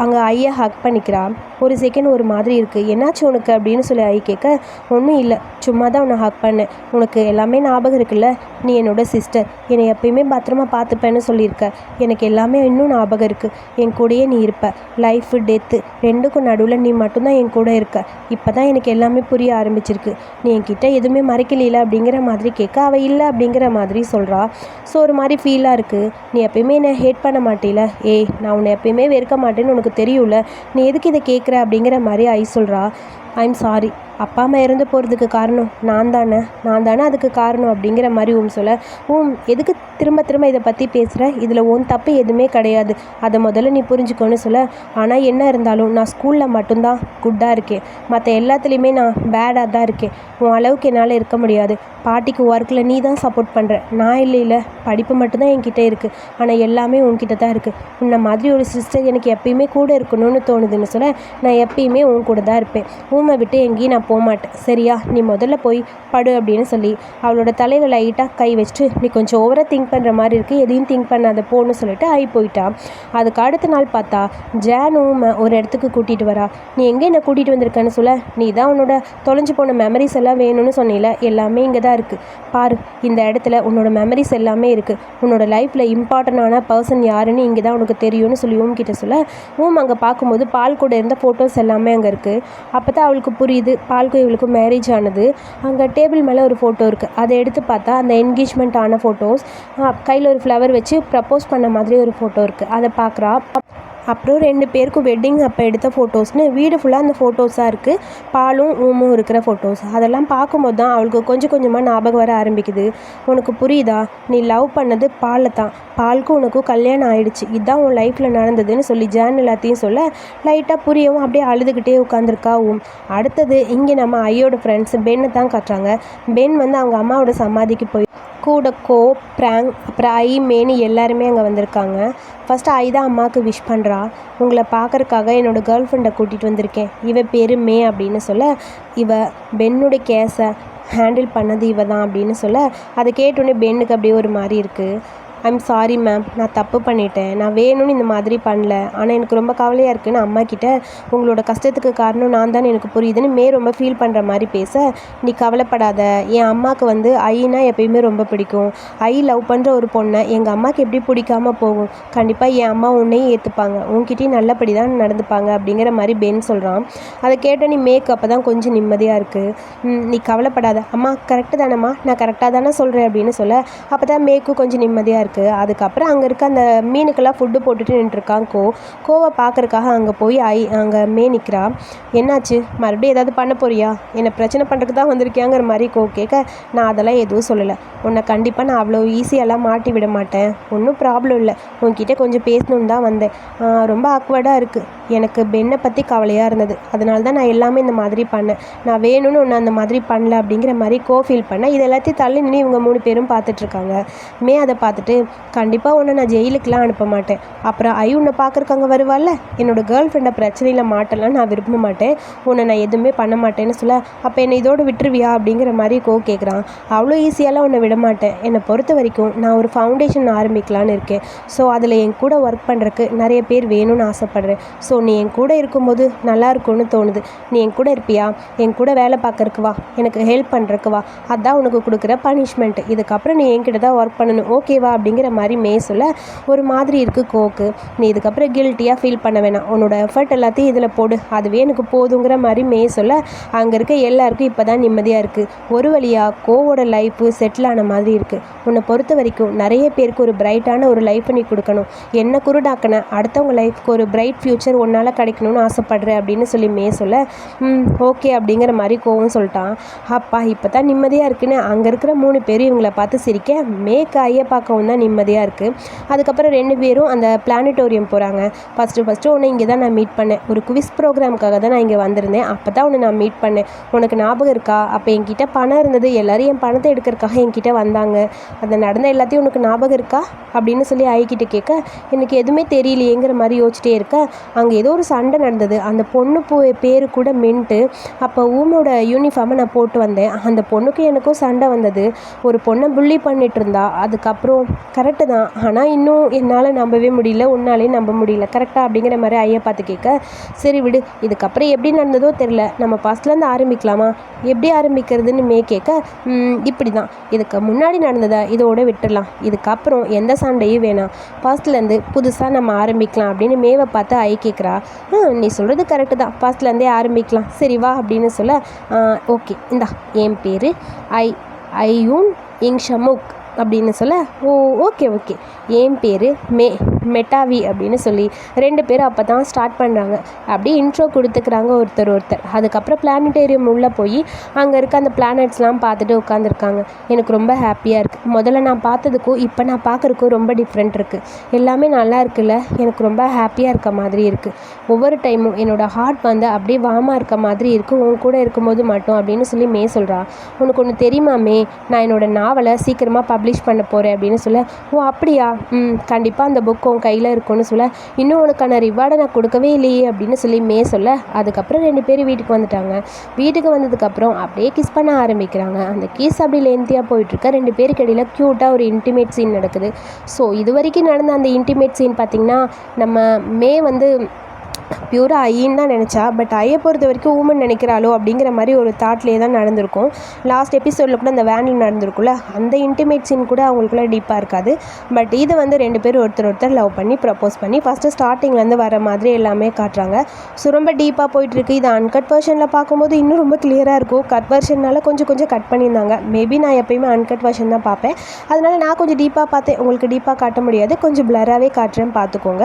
அங்கே ஐயை ஹக் பண்ணிக்கிறான். ஒரு செகண்ட் ஒரு மாதிரி இருக்குது, என்னாச்சு உனக்கு அப்படின்னு சொல்லி ஐ கேட்க, ஒன்றும் இல்லை, சும்மா தான் உன்னை ஹக் பண்ணேன், உனக்கு எல்லாமே ஞாபகம் இருக்குல்ல, நீ என்னோட சிஸ்டர், என்னை எப்பயுமே பத்திரமா பார்த்துப்பேன்னு சொல்லியிருக்க, எனக்கு எல்லாமே இன்னும் ஞாபகம் இருக்குது, என் கூடயே நீ இருப்ப, லைஃபு டெத்து ரெண்டுக்கும் நடுவில் நீ மட்டும்தான் என் கூட இருக்க, இப்போ தான் எனக்கு எல்லாமே புரிய ஆரம்பிச்சிருக்கு, நீ என்கிட்ட எதுவுமே மறைக்கல அப்படிங்கிற மாதிரி கேட்க, அவள் இல்லை அப்படிங்கிற மாதிரி சொல்கிறா. ஸோ ஒரு மாதிரி ஃபீலாக இருக்குது, நீ எப்பயுமே என்னை ஹேட் பண்ண மாட்டேல, நான் உன்னை எப்பயுமே வெறுக்க மாட்டேன்னு உனக்கு தெரியும்ல, நீ எதுக்கு இதை கேட்குற அப்படிங்கிற மாதிரி ஐ சொல்கிறா. ஐம் சாரி, அப்பா அம்மா இறந்து போகிறதுக்கு காரணம் நான் தானே அதுக்கு காரணம் அப்படிங்கிற மாதிரி சொல்ல, எதுக்கு திரும்ப இதை பற்றி பேசுகிற, இதில் தப்பு எதுவுமே கிடையாது, அதை முதல்ல நீ புரிஞ்சுக்கோன்னு சொல்ல, ஆனால் என்ன இருந்தாலும் நான் ஸ்கூலில் மட்டும்தான் குட்டாக இருக்கேன், மற்ற எல்லாத்துலேயுமே நான் பேடாக தான் இருக்கேன், உன் அளவுக்கு என்னால் இருக்க முடியாது, பாட்டிக்கு ஒர்க்கில் நீ தான் சப்போர்ட் பண்ணுற, நான் இல்லை, படிப்பு மட்டும்தான் என்கிட்ட இருக்குது, ஆனால் எல்லாமே உன்கிட்ட தான் இருக்குது, உன்னை மாதிரி ஒரு சிஸ்டர் எனக்கு எப்பயுமே கூட இருக்கணும்னு தோணுதுன்னு சொல்ல, நான் எப்பயுமே உன் கூட தான் இருப்பேன், ரூமை விட்டு எங்கேயும் நான் போக மாட்டேன், சரியா? நீ முதல்ல போய் படு அப்படின்னு சொல்லி அவளோட தலையில் லைட்டாக கை வச்சுட்டு, நீ கொஞ்சம் ஓவராக திங்க் பண்ணுற மாதிரி இருக்குது, எதையும் திங்க் பண்ணாத போன்னு சொல்லிட்டு ஆகி போயிட்டான். அதுக்கு அடுத்த நாள் பார்த்தா ஜானும் ஒரு இடத்துக்கு கூட்டிகிட்டு வரா. நீ எங்கே என்னை கூட்டிகிட்டு வந்திருக்கேன்னு சொல்ல, நீ தான் உன்னோட தொலைஞ்சு போன மெமரிஸ் எல்லாம் வேணும்னு சொன்னில, எல்லாமே இங்கே தான் இருக்குது பாரு, இந்த இடத்துல உன்னோட மெமரிஸ் எல்லாமே இருக்குது, உன்னோட லைஃப்பில் இம்பார்ட்டண்டான பர்சன் யாருன்னு இங்கே தான் உனக்கு தெரியும்னு சொல்லி கிட்ட சொல்ல, அங்கே பார்க்கும்போது பால் கூட இருந்த ஃபோட்டோஸ் எல்லாமே அங்கே இருக்குது. அப்போ தான் அவளுக்கு புரியுது பால்க்கும் இவளுக்கும் மேரேஜ் ஆனது. அங்கே டேபிள் மேலே ஒரு ஃபோட்டோ இருக்குது. அதை எடுத்து பார்த்தா அந்த என்கேஜ்மெண்ட் ஆன ஃபோட்டோஸ், கையில் ஒரு ஃப்ளவர் வச்சு ப்ரப்போஸ் பண்ண மாதிரி ஒரு ஃபோட்டோ இருக்குது. அதை பார்க்குறா. அப்புறம் 2 பேருக்கும் வெட்டிங் அப்போ எடுத்த ஃபோட்டோஸ்னு வீடு ஃபுல்லாக அந்த ஃபோட்டோஸாக இருக்குது. பாலும் ஊமும் இருக்கிற ஃபோட்டோஸ். அதெல்லாம் பார்க்கும்போது தான் அவளுக்கு கொஞ்சம் கொஞ்சமாக ஞாபகம் வர ஆரம்பிக்குது. உனக்கு புரியுதா, நீ லவ் பண்ணது பாலை தான், பாலுக்கும் உனக்கும் கல்யாணம் ஆகிடுச்சு, இதுதான் உன் லைஃப்பில் நடந்ததுன்னு சொல்லி ஜான் எல்லாத்தையும் சொல்ல லைட்டாக புரியவும் அப்படியே அழுதுகிட்டே உட்காந்துருக்கா. அடுத்தது இங்கே நம்ம ஐயோட ஃப்ரெண்ட்ஸ் பென்னை தான் காட்டுறாங்க. பென் அவங்க அம்மாவோட சமாதிக்கு போய் கூட பிராங்க் அப்புறம் மேனி எல்லாருமே அங்கே வந்திருக்காங்க. ஃபஸ்ட்டு ஐ தான் அம்மாவுக்கு விஷ் பண்ணுறா. உங்களை பார்க்குறக்காக என்னோடய கேர்ள் ஃப்ரெண்டை கூட்டிகிட்டு வந்திருக்கேன், இவ பேர் மே அப்படின்னு சொல்ல, இவ பென்னுடைய கேஸை ஹேண்டில் பண்ணது இவ தான் அப்படின்னு சொல்ல, அதை கேட்டோன்னே பென்னுக்கு அப்படியே ஒரு மாதிரி இருக்குது. ஐம் சாரி மேம், நான் தப்பு பண்ணிட்டேன், நான் வேணும்னு இந்த மாதிரி பண்ணல, ஆனால் எனக்கு ரொம்ப கவலையாக இருக்குன்னு அம்மா கிட்ட, உங்களோட கஷ்டத்துக்கு காரணம் நான் தான் எனக்கு புரியுதுன்னு மே ரொம்ப ஃபீல் பண்ணுற மாதிரி பேச, நீ கவலைப்படாத, என் அம்மாவுக்கு ஐனா எப்பயுமே ரொம்ப பிடிக்கும், ஐ லவ் பண்ணுற ஒரு பொண்ணை எங்கள் அம்மாவுக்கு எப்படி பிடிக்காமல் போகும், கண்டிப்பாக என் அம்மா உன்னையும் ஏற்றுப்பாங்க, உன்கிட்டையும் நல்லபடி தான் நடந்துப்பாங்க அப்படிங்கிற மாதிரி பென் சொல்கிறான். அதை கேட்ட நீ மேக்கு அப்போ தான் கொஞ்சம் நிம்மதியாக இருக்குது. நீ கவலைப்படாத அம்மா, கரெக்டு தானம்மா, நான் கரெக்டாக தானே சொல்கிறேன் அப்படின்னு சொல்ல, அப்போ தான் மேக்கும் கொஞ்சம் நிம்மதியாக இருக்குது. அதுக்கப்புறம் அங்கே இருக்க அந்த மீனுக்கெல்லாம் ஃபுட்டு போட்டுட்டு நின்றுருக்கான். கோவை பார்க்குறக்காக அங்கே போய் அங்கே மே நிற்கிறா. என்னாச்சு, மறுபடியும் ஏதாவது பண்ண போறியா, என்னை பிரச்சனை பண்ணுறதுக்கு தான் வந்திருக்கியாங்கிற மாதிரி கேட்க, நான் அதெல்லாம் எதுவும் சொல்லலை, உன்னை கண்டிப்பாக நான் அவ்வளோ ஈஸியெல்லாம் மாட்டி விட மாட்டேன், ஒன்றும் ப்ராப்ளம் இல்லை, உன்கிட்ட கொஞ்சம் பேசணுன்னு தான் வந்தேன், ரொம்ப ஆக்வர்டாக இருக்குது, எனக்கு பென்னை பற்றி கவலையாக இருந்தது, அதனால தான் நான் எல்லாமே இந்த மாதிரி பண்ணேன், நான் வேணும்னு ஒன்று அந்த மாதிரி பண்ணல அப்படிங்கிற மாதிரி ஃபீல் பண்ணேன். இது எல்லாத்தையும் தள்ளி நின்று இவங்க 3 பேரும் பார்த்துட்ருக்காங்க. மே அதை பார்த்துட்டு, கண்டிப்பாக உன்னை நான் ஜெயிலுக்கெலாம் அனுப்ப மாட்டேன், அப்புறம் உன்னை பார்க்குறக்காங்க வருவாள்ல, என்னோடய கேர்ள் ஃப்ரெண்டை பிரச்சனையில் மாட்டலாம் நான் விரும்ப மாட்டேன், உன்னை நான் எதுவுமே பண்ண மாட்டேன்னு சொல்ல, அப்போ என்னை இதோடு விட்டுருவியா அப்படிங்கிற மாதிரி கேட்குறான். அவ்வளோ ஈஸியாலாம் உன்னை விட மாட்டேன், என்னை பொறுத்த வரைக்கும் நான் ஒரு ஃபவுண்டேஷன் ஆரம்பிக்கலான்னு இருக்கேன், ஸோ அதில் என் கூட ஒர்க் பண்ணுறதுக்கு நிறைய பேர் வேணும்னு ஆசைப்பட்றேன், ஸோ நீ என் கூட இருக்கும்போது நல்லா இருக்கும்னு தோணுது, நீ என் கூட இருப்பியா, என் கூட வேலை பார்க்கறக்கு வா, எனக்கு ஹெல்ப் பண்ணுறக்கு வா, அதுதான் உனக்கு கொடுக்குற பனிஷ்மெண்ட், இதுக்கப்புறம் நீ என்கிட்ட தான் ஒர்க் பண்ணணும், ஓகேவா அப்படிங்கிற மாதிரி மே சொல்ல, ஒரு மாதிரி இருக்குது கோக்கு, நீ இதுக்கப்புறம் கில்ட்டியாக ஃபீல் பண்ண வேணாம், உன்னோட எஃபர்ட் எல்லாத்தையும் இதில் போடு, அதுவே எனக்கு போதுங்கிற மாதிரி மே சொல்ல, அங்கே இருக்க எல்லாருக்கும் இப்போ தான் நிம்மதியாக இருக்குது. ஒரு வழியாக கோவோட லைஃபு செட்டில் ஆன மாதிரி இருக்குது. உன்னை பொறுத்த வரைக்கும் நிறைய பேருக்கு ஒரு பிரைட்டான ஒரு லைஃப்பை நீ கொடுக்கணும், என்ன குருடாக்கின அடுத்தவங்க லைஃப்க்கு ஒரு பிரைட் ஃப்யூச்சர் உன்னால் கிடைக்கணும்னு ஆசைப்படுறேன் அப்படின்னு சொல்லி மே சொல்ல, ஓகே அப்படிங்கிற மாதிரி கோவும் சொல்லிட்டான். அப்பா இப்போ தான் நிம்மதியாக இருக்குன்னு அங்கே இருக்கிற 3 பேரும் இவங்கள பார்த்து சிரிக்க, மேக்கு ஐயை பார்க்கவும் தான் நிம்மதியாக இருக்குது. அதுக்கப்புறம் 2 பேரும் அந்த பிளானட்டோரியம் போகிறாங்க. ஃபஸ்ட்டு உன்னை இங்கே தான் நான் மீட் பண்ணேன், ஒரு குவிஸ் ப்ரோக்ராமுக்காக தான் நான் இங்கே வந்திருந்தேன், அப்போ தான் உன்னை நான் மீட் பண்ணேன், உனக்கு ஞாபகம் இருக்கா, அப்போ என்கிட்ட பணம் இருந்தது, எல்லோரும் என் பணத்தை எடுக்கிறதுக்காக என்கிட்ட வந்தாங்க, அது நடந்த எல்லாத்தையும் உனக்கு ஞாபகம் இருக்கா அப்படின்னு சொல்லி ஐக்கிட்ட கேட்க, எனக்கு எதுவுமே தெரியலையேங்கிற மாதிரி யோசிச்சிட்டே இருக்க, அங்கே ஏதோ ஒரு சண்டை நடந்தது, அந்த பொண்ணு பேர் கூட மின்ட்டு, அப்போ ஊமோட யூனிஃபார்மை நான் போட்டு வந்தேன், அந்த பொண்ணுக்கு எனக்கும் சண்டை வந்தது, ஒரு பொண்ணை புள்ளி பண்ணிட்டு இருந்தா, அதுக்கப்புறம் கரெக்டு தான், ஆனால் இன்னும் என்னால் நம்பவே முடியல, உன்னாலேயும் நம்ப முடியல கரெக்டாக அப்படிங்கிற மாதிரி ஐயா பார்த்து கேட்க, சரி விடு, இதுக்கப்புறம் எப்படி நடந்ததோ தெரில, நம்ம ஃபஸ்ட்லேருந்து ஆரம்பிக்கலாமா, எப்படி ஆரம்பிக்கிறதுன்னு மே கேட்க, இப்படி தான், இதுக்கு முன்னாடி நடந்ததை இதோட விட்டுடலாம், இதுக்கப்புறம் எந்த சண்டையும் வேணாம், ஃபஸ்ட்லேருந்து புதுசாக நம்ம ஆரம்பிக்கலாம் அப்படின்னு மேவை பார்த்து ஐ கேட்குறா. நீ சொல்கிறது கரெக்டு தான், ஃபஸ்ட்லேருந்தே ஆரம்பிக்கலாம், சரி வா அப்படின்னு சொல்ல, ஓகே இந்தா என் பேர் ஐயூன் இங்ஷமுக் அப்படின்னு சொல்ல, ஓகே என் பேர் மெட்டாவி அப்படின்னு சொல்லி 2 பேரும் அப்போ தான் ஸ்டார்ட் பண்ணுறாங்க. அப்படியே இன்ட்ரோ கொடுத்துக்கிறாங்க ஒருத்தர். அதுக்கப்புறம் பிளானட்டேரியம் உள்ளே போய் அங்கே இருக்க அந்த பிளானட்ஸ்லாம் பார்த்துட்டு உட்காந்துருக்காங்க. எனக்கு ரொம்ப ஹாப்பியாக இருக்குது. முதல்ல நான் பார்த்ததுக்கும் இப்போ நான் பார்க்குறதுக்கும் ரொம்ப டிஃப்ரெண்ட் இருக்குது. எல்லாமே நல்லா இருக்குல்ல, எனக்கு ரொம்ப ஹாப்பியாக இருக்க மாதிரி இருக்குது. ஒவ்வொரு டைமும் என்னோடய ஹார்ட் அப்படியே வார்மாக இருக்க மாதிரி இருக்குது உன் கூட இருக்கும்போது மட்டும் அப்படின்னு சொல்லி மே சொல்கிறா. உனக்கு ஒன்று தெரியுமா மே, நான் என்னோடய நாவலை சீக்கிரமாக பப்ளிஷ் பண்ண போகிறேன் அப்படின்னு சொல்ல, ஓ அப்படியா, கண்டிப்பாக அந்த புக் உன் கையில் இருக்கும்னு சொல்ல, இன்னும் உனக்கான ரிவார்டை நான் கொடுக்கவே இல்லையே அப்படின்னு சொல்லி மே சொல்ல, அதுக்கப்புறம் 2 பேரும் வீட்டுக்கு வந்துட்டாங்க. வீட்டுக்கு வந்ததுக்கப்புறம் அப்படியே கிஸ் பண்ண ஆரம்பிக்கிறாங்க. அந்த கிஸ் அப்படி லென்த்தியாக போயிட்டுருக்க 2 பேருக்கு இடையில் க்யூட்டாக ஒரு இன்டிமேட் சீன் நடக்குது. ஸோ இது வரைக்கும் நடந்த அந்த இன்டிமேட் சீன் பார்த்திங்கன்னா, நம்ம மே வந்து பியூராக ஐயின்னு தான் நினச்சா, பட் ஐயை பொறுத்த வரைக்கும் ஊமன் நினைக்கிறாளோ அப்படிங்கிற மாதிரி ஒரு தாட்லேயே தான் நடந்திருக்கும். லாஸ்ட் எபிசோடில் கூட அந்த வேனில் நடந்திருக்கும்ல, அந்த இன்டிமேட் சீன் கூட அவங்களுக்குள்ள டீப்பாக இருக்காது. பட் இது வந்து 2 பேரும் ஒருத்தர் லவ் பண்ணி ப்ரப்போஸ் பண்ணி ஃபஸ்ட்டு ஸ்டார்டிங்லேருந்து வர மாதிரி எல்லாமே காட்டுறாங்க. ஸோ ரொம்ப டீப்பாக போயிட்டுருக்கு. இது அன்கட் வெர்ஷனில் பார்க்கும்போது இன்னும் ரொம்ப கிளியராக இருக்கும். கட் வெர்ஷனால் கொஞ்சம் கட் பண்ணியிருந்தாங்க. மேபி நான் எப்போயுமே அன்கட் வெர்ஷன் தான் பார்ப்பேன். அதனால் நான் கொஞ்சம் டீப்பாக பார்த்தேன். உங்களுக்கு டீப்பாக காட்ட முடியாது, கொஞ்சம் பிளராகவே காட்டுறேன்னு பார்த்துக்கோங்க.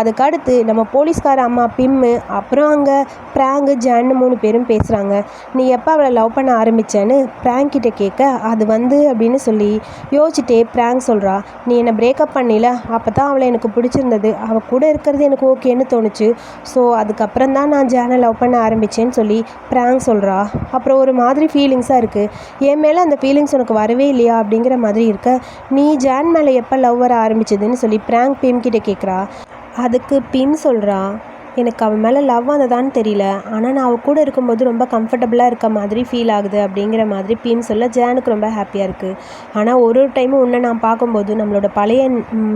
அதுக்கடுத்து நம்ம போலீஸ்கார அம்மா பிம்மு, அப்புறம் அங்கே ப்ராங்கு ஜான்னு 3 பேரும் பேசுகிறாங்க. நீ எப்போ அவளை லவ் பண்ண ஆரம்பித்தேன்னு ப்ராங்க் கிட்ட கேட்க, அது வந்து அப்படின்னு சொல்லி யோசிச்சுட்டே ப்ராங்க் சொல்கிறா, நீ என்னை பிரேக்கப் பண்ணில, அப்போ தான் அவளை எனக்கு பிடிச்சிருந்தது, அவள் கூட இருக்கிறது எனக்கு ஓகேன்னு தோணுச்சு. ஸோ அதுக்கப்புறம் தான் நான் ஜானை லவ் பண்ண ஆரம்பித்தேன்னு சொல்லி ப்ராங்க் சொல்கிறா. அப்புறம் ஒரு மாதிரி ஃபீலிங்ஸாக இருக்குது. என் மேலே அந்த ஃபீலிங்ஸ் உனக்கு வரவே இல்லையா அப்படிங்கிற மாதிரி இருக்க, நீ ஜான் மேலே எப்போ லவ் வர ஆரம்பிச்சதுன்னு சொல்லி ப்ராங்க் பிம் கிட்ட கேட்குறா. அதுக்கு பிம் சொல்கிறா, எனக்கு அவன் மேலே லவ் வந்ததான்னு தெரியல, ஆனால் நான் அவள் கூட இருக்கும்போது ரொம்ப கம்ஃபர்டபுளாக இருக்க மாதிரி ஃபீல் ஆகுது அப்படிங்கிற மாதிரி பிம் சொல்ல ஜானுக்கு ரொம்ப ஹாப்பியாக இருக்குது. ஆனால் ஒரு டைமும் உன்னை நான் பார்க்கும்போது நம்மளோட பழைய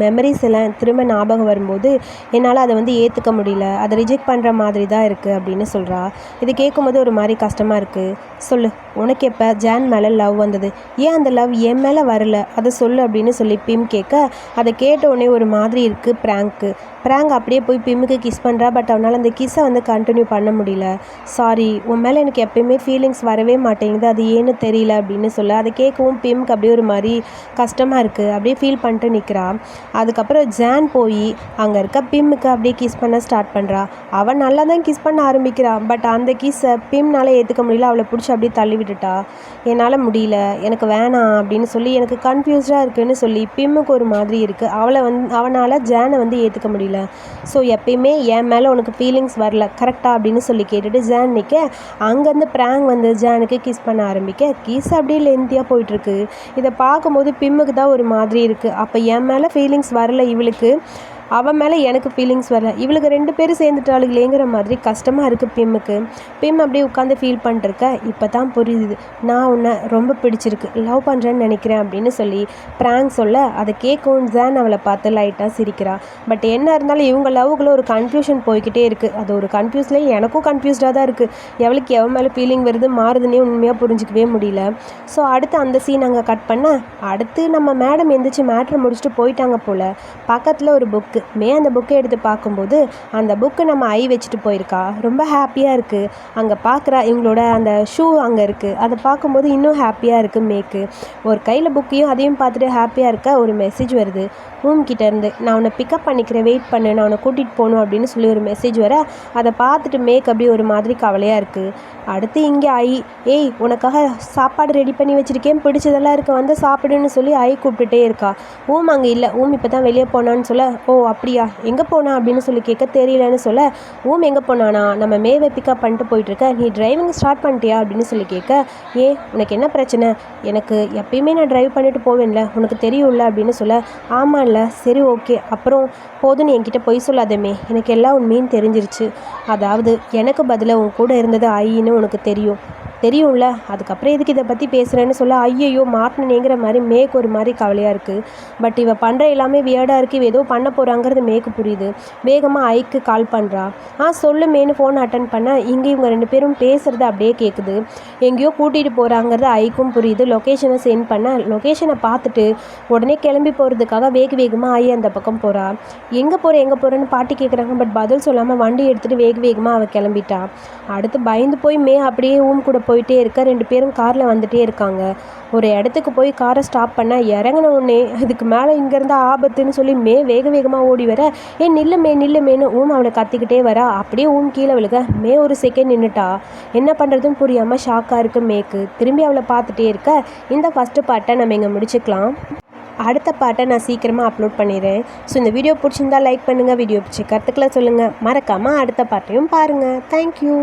மெமரிஸ் எல்லாம் திரும்ப ஞாபகம் வரும்போது என்னால் அதை வந்து ஏற்றுக்க முடியல, அதை ரிஜெக்ட் பண்ணுற மாதிரி தான் இருக்குது அப்படின்னு சொல்கிறா. இது கேட்கும்போது ஒரு மாதிரி கஷ்டமாக இருக்குது. சொல்லு, உனக்கு எப்போ ஜான் மேலே லவ் வந்தது, ஏன் அந்த லவ் என் மேலே வரல, அதை சொல்லு அப்படின்னு சொல்லி பிம் கேட்க, அதை கேட்ட உடனே ஒரு மாதிரி இருக்குது ப்ராங்க் அப்படியே போய் பிம்முக்கு கிஸ் பண்ணுறா. பட் அவனால் அந்த கிஸ்ஸை வந்து கண்டினியூ பண்ண முடியல. சாரி, உன் மேலே எனக்கு எப்பயுமே ஃபீலிங்ஸ் வரவே மாட்டேங்குது, அது ஏன்னு தெரியல அப்படின்னு சொல்ல, அதை கேட்கவும் பிம்க்கு அப்படியே ஒரு மாதிரி கஷ்டமாக இருக்குது. அப்படியே ஃபீல் பண்ணிட்டு நிற்கிறா. அதுக்கப்புறம் ஜான் போய் அங்கே இருக்க பிம்முக்கு அப்படியே கிஸ் பண்ண ஸ்டார்ட் பண்ணுறா. அவன் நல்லா தான் கிஸ் பண்ண ஆரம்பிக்கிறா. பட் அந்த கிஸ்ஸை பிம்னால் ஏற்றுக்க முடியல. அவளை பிடிச்சி அப்படியே தள்ளி விட்டுட்டா. என்னால் முடியல, எனக்கு வேணாம் அப்படின்னு சொல்லி, எனக்கு கன்ஃபியூஸ்டாக இருக்குதுன்னு சொல்லி பிம்முக்கு ஒரு மாதிரி இருக்குது. அவனால் ஜானை வந்து ஏற்றுக்க முடியல. ஸோ எப்பயுமே என் மேலே உனக்கு ஃபீலிங்ஸ் வரல கரெக்டாக அப்படின்னு சொல்லி கேட்டுட்டு ஜான் நிற்க, அங்கேருந்து ப்ராங்க் வந்து ஜானுக்கு கிஸ் பண்ண ஆரம்பிக்க, கிஸ் அப்படியே லென்த்தியாக போயிட்டுருக்கு. இதை பார்க்கும்போது பிம்முக்கு தான் ஒரு மாதிரி இருக்குது. அப்போ என் மேலே ஃபீலிங்ஸ் வரல இவளுக்கு, அவன் மேலே எனக்கு ஃபீலிங்ஸ் வரல, இவளுக்கு 2 பேரும் சேர்ந்துட்டாளுங்களேங்கிற மாதிரி கஷ்டமாக இருக்குது பிம்முக்கு. பிம் அப்படியே உட்காந்து ஃபீல் பண்ணிருக்க, இப்போ தான் புரியுது, நான் உன்னை ரொம்ப பிடிச்சிருக்கு, லவ் பண்ணுறேன்னு நினைக்கிறேன் அப்படின்னு சொல்லி ப்ராங்க் சொல்ல, அதை கேட்கவும் ஜான் அவளை பார்த்து லைட்டாக சிரிக்கிறா. பட் என்ன இருந்தாலும் இவங்க லவ்க்குள்ள ஒரு கன்ஃபியூஷன் போய்கிட்டே இருக்குது. அது ஒரு கன்ஃபியூஸ்லேயே எனக்கும் கன்ஃபியூஸ்டாக தான் இருக்குது. எவளுக்கு எவன் மேலே ஃபீலிங் வருது மாறுதுன்னே உண்மையாக புரிஞ்சிக்கவே முடியல. ஸோ அடுத்து அந்த சீன் அங்கே கட் பண்ண, அடுத்து நம்ம மேடம் எந்திரிச்சு மேட்ரு முடிச்சுட்டு போயிட்டாங்க போல். பக்கத்தில் ஒரு புக்கு, அந்த புக்கை எடுத்து பார்க்கும்போது அந்த புக்கு நம்ம ஐ வச்சுட்டு போயிருக்கா. ரொம்ப ஹாப்பியாக இருக்குது. அங்கே பார்க்குறா, இவங்களோட அந்த ஷூ அங்கே இருக்குது. அதை பார்க்கும்போது இன்னும் ஹாப்பியாக இருக்குது மேக்கு. ஒரு கையில் புக்கையும் அதையும் பார்த்துட்டு ஹாப்பியாக இருக்க, ஒரு மெசேஜ் வருது கிட்டேருந்து, நான் உன்னை பிக்கப் பண்ணிக்கிறேன், வெயிட் பண்ணு, நான் உன்னை கூட்டிகிட்டு போகணும் அப்படின்னு சொல்லி ஒரு மெசேஜ் வர, அதை பார்த்துட்டு மேக் அப்படியே ஒரு மாதிரி கவலையாக இருக்குது. அடுத்து இங்கே ஏய் உனக்காக சாப்பாடு ரெடி பண்ணி வச்சுருக்கேன், பிடிச்சதெல்லாம் இருக்க, வந்து சாப்பிடுன்னு சொல்லி கூப்பிட்டுட்டே இருக்கா. அங்கே இல்லை, இப்போ தான் வெளியே போனான்னு சொல்ல, ஓ அப்படியா, எங்கே போனா அப்படின்னு சொல்லி கேட்க, தெரியலன்னு சொல்ல, எங்கே போனானா, நம்ம மேவை பிக்கப் பண்ணிட்டு போயிட்டுருக்க, நீ டிரைவிங் ஸ்டார்ட் பண்ணிட்டியா அப்படின்னு சொல்லி கேட்க, உனக்கு என்ன பிரச்சனை, எனக்கு எப்பயுமே நான் டிரைவ் பண்ணிட்டு போவேன்ல, உனக்கு தெரியும்ல அப்படின்னு சொல்ல, ஆமாம் இல்லை, சரி ஓகே, அப்புறம் போதுன்னு என்கிட்ட பொய் சொல்லாதமே, எனக்கு எல்லா உண்மையும் தெரிஞ்சிருச்சு, அதாவது எனக்கு பதிலாக உன் கூட இருந்தது ஐன்னு உனக்கு தெரியும்ல, அதுக்கப்புறம் எதுக்கு இதை பற்றி பேசுகிறேன்னு சொல்ல, ஐயையோ மாட்டினேங்கிற மாதிரி மேக்கு ஒரு மாதிரி கவலையாக இருக்குது. பட் இவள் பண்ணுற எல்லாமே வியர்டாக இருக்குது, இவ ஏதோ பண்ண போகிறாங்கிறது மேக்கு புரியுது. வேகமாக ஐக்கு கால் பண்ணுறா. சொல்லு மேனு ஃபோன் அட்டன் பண்ண, இங்கே இவங்க 2 பேரும் பேசுகிறது அப்படியே கேட்குது. எங்கேயோ கூட்டிகிட்டு போகிறாங்கிறது ஐக்கும் புரியுது. லொக்கேஷனை சென்ட் பண்ண, லொக்கேஷனை பார்த்துட்டு உடனே கிளம்பி போகிறதுக்காக வேகமாக ஐ அந்த பக்கம் போகிறா. எங்கே போகிறேன்னு பாட்டி கேட்குறாங்க. பட் பதில் சொல்லாமல் வண்டி எடுத்துகிட்டு வேகமாக அவள் கிளம்பிட்டா. அடுத்து பயந்து போய் மே அப்படியே கூட போயிட்டே இருக்க, 2 பேரும் காரில் வந்துகிட்டே இருக்காங்க. ஒரு இடத்துக்கு போய் காரை ஸ்டாப் பண்ண, இறங்கின உடனே இதுக்கு மேலே இங்கேருந்தா ஆபத்துன்னு சொல்லி மே வேகமாக ஓடி வர, நில்லுமேன்னு அவளை கத்திக்கிட்டே வரா. அப்படியே கீழே விழுக, மே ஒரு செகண்ட் நின்றுட்டா. என்ன பண்ணுறதுன்னு புரியாமல் ஷாக்காக இருக்குது மேக்கு. திரும்பி அவளை பார்த்துட்டே இருக்க, இந்த ஃபஸ்ட்டு பார்ட்டை நம்ம இங்கே முடிச்சுக்கலாம். அடுத்த பார்ட்டை நான் சீக்கிரமாக அப்லோட் பண்ணிடுறேன். ஸோ இந்த வீடியோ பிடிச்சிருந்தா லைக் பண்ணுங்கள், வீடியோ பிடிச்ச கருத்துக்களை சொல்லுங்கள், மறக்காமல் அடுத்த பார்ட்டையும் பாருங்கள். தேங்க்யூ.